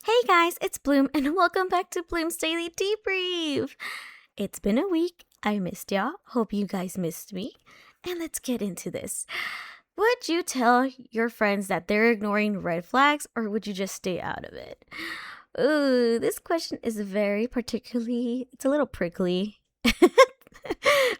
Hey guys, it's Bloom, and welcome back to Bloom's Daily Debrief. It's been a week. I missed y'all. Hope you guys missed me. And let's get into this. Would you tell your friends that they're ignoring red flags, or would you just stay out of it? Ooh, this question is it's a little prickly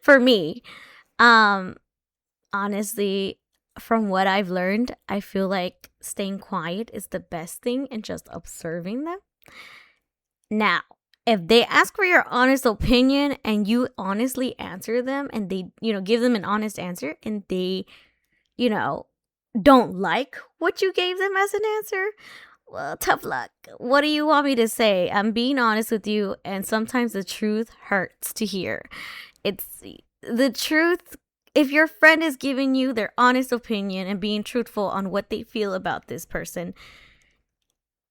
for me. Um, Honestly, from what I've learned, I feel like staying quiet is the best thing and just observing them. Now, if they ask for your honest opinion and you honestly answer them and they, give them an honest answer and they, you know, don't like what you gave them as an answer, well, tough luck. What do you want me to say? I'm being honest with you, and sometimes the truth hurts to hear. It's the truth. If your friend is giving you their honest opinion and being truthful on what they feel about this person,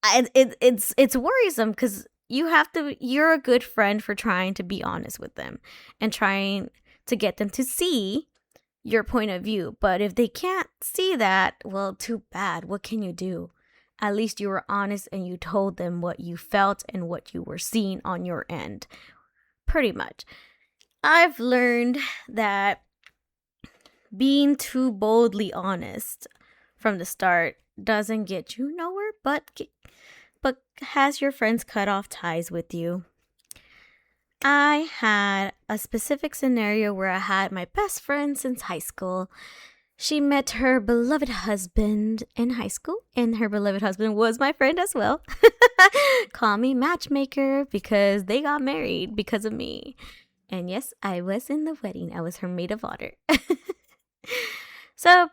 it's worrisome because you're a good friend for trying to be honest with them and trying to get them to see your point of view. But if they can't see that, well, too bad. What can you do? At least you were honest and you told them what you felt and what you were seeing on your end. Pretty much. I've learned that being too boldly honest from the start doesn't get you nowhere, but has your friends cut off ties with you. I had a specific scenario where I had my best friend since high school. She met her beloved husband in high school, and her beloved husband was my friend as well. Call me matchmaker because they got married because of me. And yes, I was in the wedding. I was her maid of honor. So,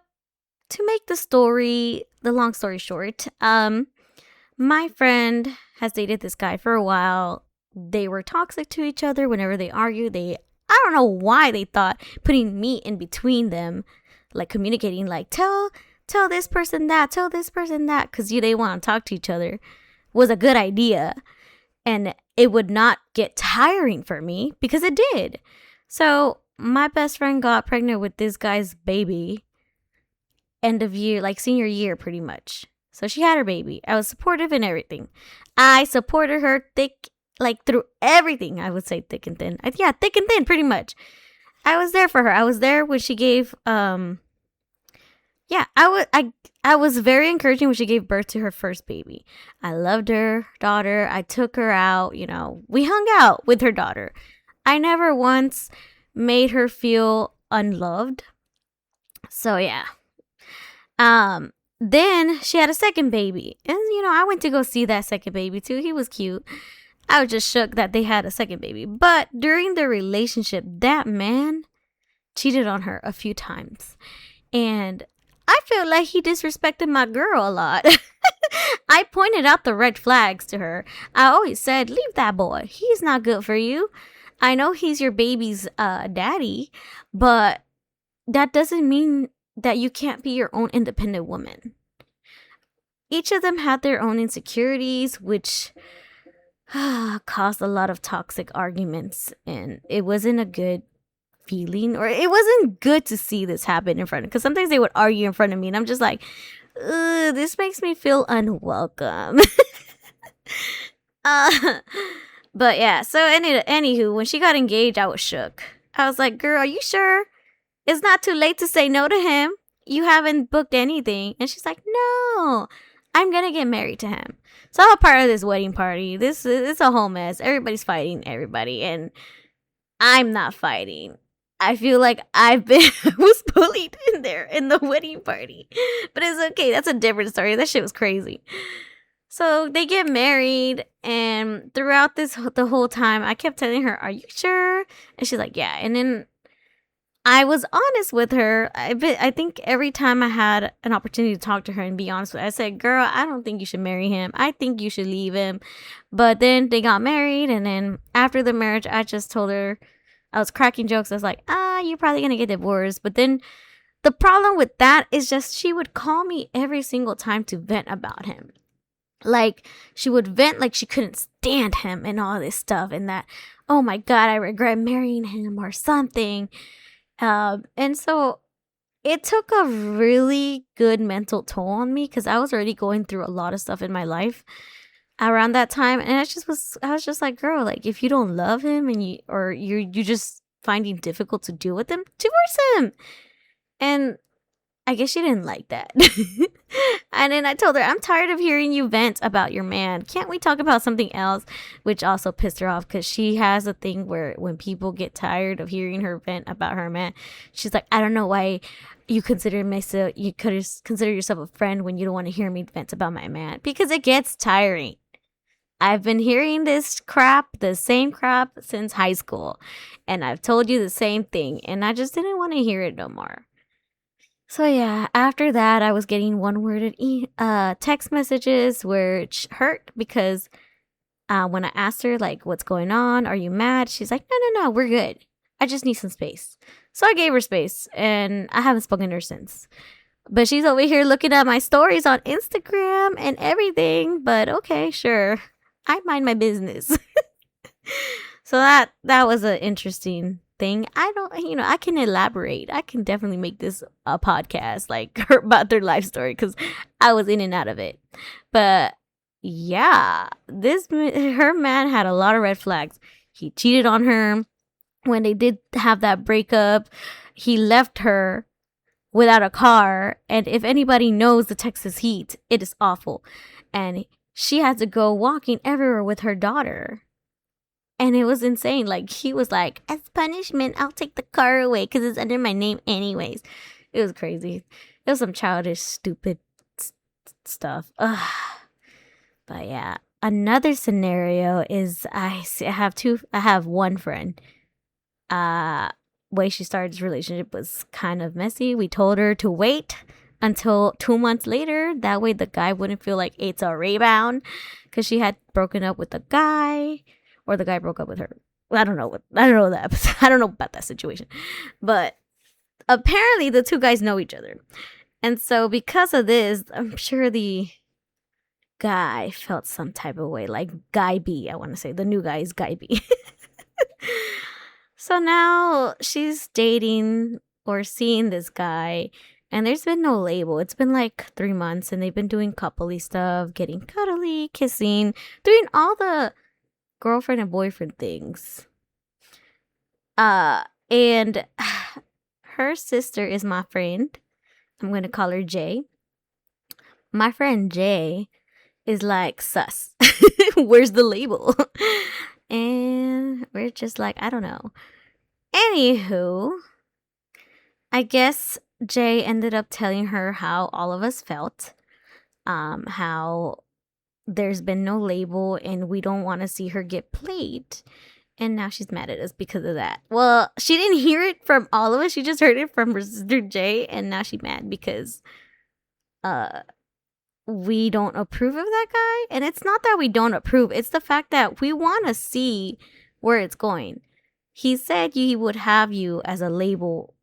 to make the long story short, my friend has dated this guy for a while. They were toxic to each other whenever they argued. I don't know why they thought putting me in between them, like communicating, like tell this person that, because they want to talk to each other, was a good idea. And it would not get tiring for me because it did. So my best friend got pregnant with this guy's baby end of year, like senior year, pretty much. So she had her baby. I was supportive in everything. I supported her through everything. I would say thick and thin. Yeah, thick and thin, pretty much. I was there for her. I was there when she gave, I was very encouraging when she gave birth to her first baby. I loved her daughter. I took her out, we hung out with her daughter. I never once made her feel unloved. So yeah. Then she had a second baby. And I went to go see that second baby too. He was cute. I was just shook that they had a second baby. But during the relationship, that man cheated on her a few times. And I feel like he disrespected my girl a lot. I pointed out the red flags to her. I always said, leave that boy. He's not good for you. I know he's your baby's daddy, but that doesn't mean that you can't be your own independent woman. Each of them had their own insecurities, which caused a lot of toxic arguments, and it wasn't a good feeling, or it wasn't good to see this happen in front of, because sometimes they would argue in front of me and I'm just like, this makes me feel unwelcome. But yeah, so anywho, when she got engaged, I was shook. I was like, girl, are you sure it's not too late to say no to him? You haven't booked anything. And she's like, no, I'm gonna get married to him. So I'm a part of this wedding party. It's a whole mess. Everybody's fighting everybody, and I'm not fighting. I feel like was bullied in there in the wedding party. But it's okay. That's a different story. That shit was crazy. So they get married, and throughout the whole time, I kept telling her, are you sure? And she's like, yeah. And then I was honest with her. I think every time I had an opportunity to talk to her and be honest with her, I said, girl, I don't think you should marry him. I think you should leave him. But then they got married, and then after the marriage, I just told her, I was cracking jokes. I was like, you're probably going to get divorced. But then the problem with that is just she would call me every single time to vent about him. Like, she would vent like she couldn't stand him and all this stuff. And that, oh my God, I regret marrying him or something. And so it took a really good mental toll on me because I was already going through a lot of stuff in my life. around that time, and I was just like, girl, like if you don't love him and you just finding difficult to deal with him, divorce him. And I guess she didn't like that. And then I told her, I'm tired of hearing you vent about your man. Can't we talk about something else? Which also pissed her off because she has a thing where when people get tired of hearing her vent about her man, she's like, I don't know why you consider yourself a friend when you don't want to hear me vent about my man. Because it gets tiring. I've been hearing the same crap since high school. And I've told you the same thing. And I just didn't want to hear it no more. So yeah, after that, I was getting one-worded text messages, which hurt because when I asked her, like, what's going on? Are you mad? She's like, no, we're good. I just need some space. So I gave her space, and I haven't spoken to her since. But she's over here looking at my stories on Instagram and everything. But okay, sure. I mind my business. So that was an interesting thing. I can elaborate. I can definitely make this a podcast like about their life story because I was in and out of it. But yeah, her man had a lot of red flags. He cheated on her. When they did have that breakup, he left her without a car. And if anybody knows the Texas heat, it is awful. And she had to go walking everywhere with her daughter. And it was insane. Like, he was like, as punishment, I'll take the car away because it's under my name anyways. It was crazy. It was some childish, stupid stuff. Ugh. But yeah. Another scenario is I have one friend. Way she started this relationship was kind of messy. We told her to wait until 2 months later. That way the guy wouldn't feel like it's a rebound because she had broken up with the guy. Or the guy broke up with her. I don't know that. I don't know about that situation. But apparently the two guys know each other. And so because of this, I'm sure the guy felt some type of way. Like Guy B, I want to say. The new guy is Guy B. So now she's dating or seeing this guy. And there's been no label. It's been like 3 months. And they've been doing coupley stuff. Getting cuddly, kissing. Doing all the girlfriend and boyfriend things. And her sister is my friend. I'm going to call her Jay. My friend Jay is like, sus. Where's the label? And we're just like, I don't know. Anywho, I guess Jay ended up telling her how all of us felt. How there's been no label and we don't want to see her get played. And now she's mad at us because of that. Well, she didn't hear it from all of us. She just heard it from her sister Jay. And now she's mad because we don't approve of that guy. And it's not that we don't approve. It's the fact that we want to see where it's going. He said he would have you as a label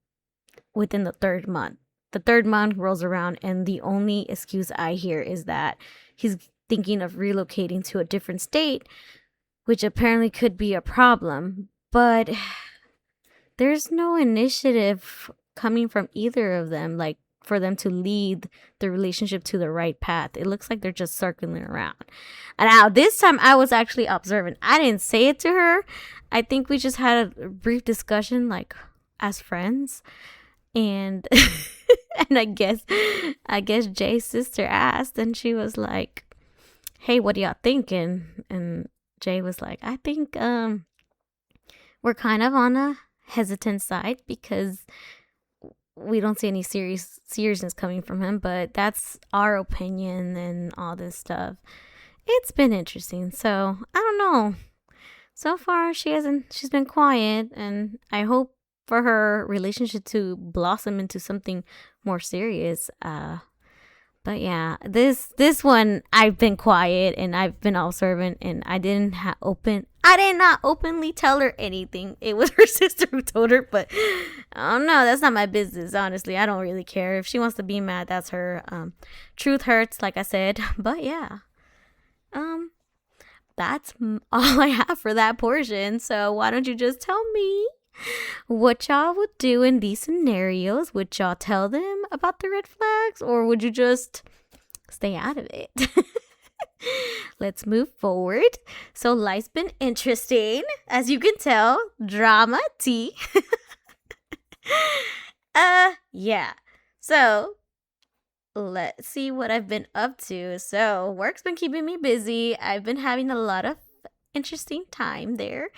within the 3rd month. The 3rd month rolls around and the only excuse I hear is that he's thinking of relocating to a different state, which apparently could be a problem. But there's no initiative coming from either of them, like for them to lead the relationship to the right path. It looks like they're just circling around. And now this time I was actually observant. I didn't say it to her. I think we just had a brief discussion like as friends. And and I guess Jay's sister asked and she was like, hey, what do y'all think? And Jay was like, I think we're kind of on a hesitant side because we don't see any seriousness coming from him, but that's our opinion and all this stuff. It's been interesting. So I don't know. So far she's been quiet, and I hope for her relationship to blossom into something more serious. But yeah, this one I've been quiet and I've been observant, and I did not openly tell her anything. It was her sister who told her, but I don't know. That's not my business, honestly. I don't really care. If she wants to be mad, that's her. Truth hurts, like I said. But yeah, that's all I have for that portion. So why don't you just tell me what y'all would do in these scenarios? Would y'all tell them about the red flags, or would you just stay out of it? Let's move forward. So life's been interesting, as you can tell. Drama tea. Yeah. So let's see what I've been up to. So work's been keeping me busy. I've been having a lot of interesting time there.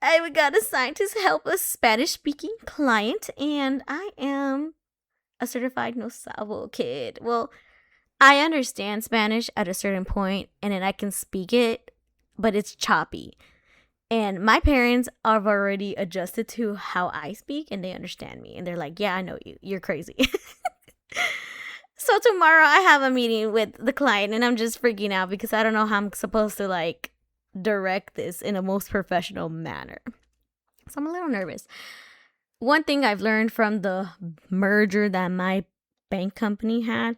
I got assigned to help a Spanish-speaking client, and I am a certified no Sabo kid. Well, I understand Spanish at a certain point, and then I can speak it, but it's choppy. And my parents have already adjusted to how I speak, and they understand me. And they're like, yeah, I know you. You're crazy. So tomorrow I have a meeting with the client, and I'm just freaking out because I don't know how I'm supposed to direct this in a most professional manner. So I'm a little nervous. One thing I've learned from the merger that my bank company had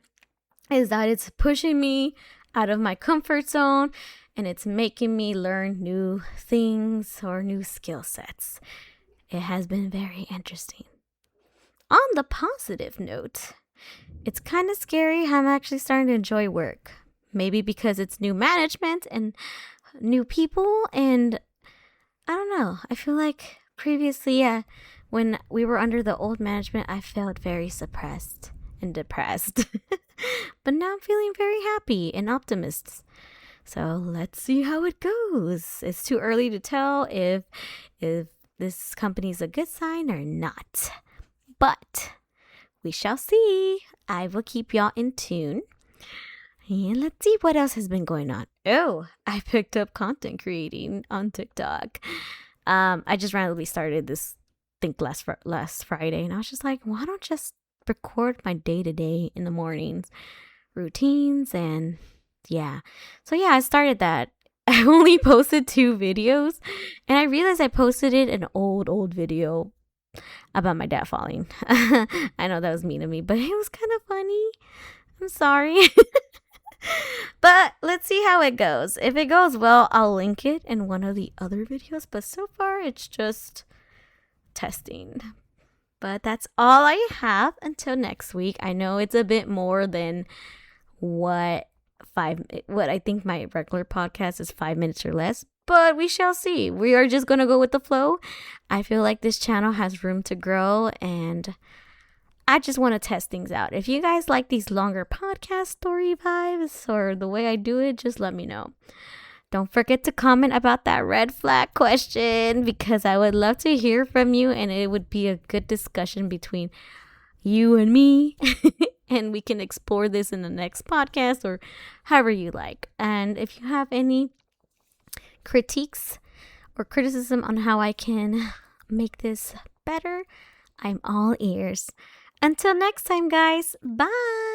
is that it's pushing me out of my comfort zone, and it's making me learn new things or new skill sets. It has been very interesting. On the positive note, it's kind of scary how I'm actually starting to enjoy work. Maybe because it's new management and new people, and I don't know. I feel like previously, when we were under the old management, I felt very suppressed and depressed. But now I'm feeling very happy and optimistic. So let's see how it goes. It's too early to tell if this company's a good sign or not. But we shall see. I will keep y'all in tune. And let's see what else has been going on. Oh, I picked up content creating on TikTok. I just randomly started this, I think last Friday, and I was just like, why don't I just record my day-to-day in the mornings, routines, and yeah. So yeah, I started that. I only posted 2 videos, and I realized I posted an old video about my dad falling. I know that was mean of me, but it was kind of funny. I'm sorry. But let's see how it goes. If it goes well, I'll link it in one of the other videos. But so far, it's just testing. But that's all I have until next week. I know it's a bit more than what I think my regular podcast is 5 minutes or less. But we shall see. We are just going to go with the flow. I feel like this channel has room to grow, and I just want to test things out. If you guys like these longer podcast story vibes or the way I do it, just let me know. Don't forget to comment about that red flag question, because I would love to hear from you, and it would be a good discussion between you and me. And we can explore this in the next podcast or however you like. And if you have any critiques or criticism on how I can make this better, I'm all ears. Until next time, guys. Bye.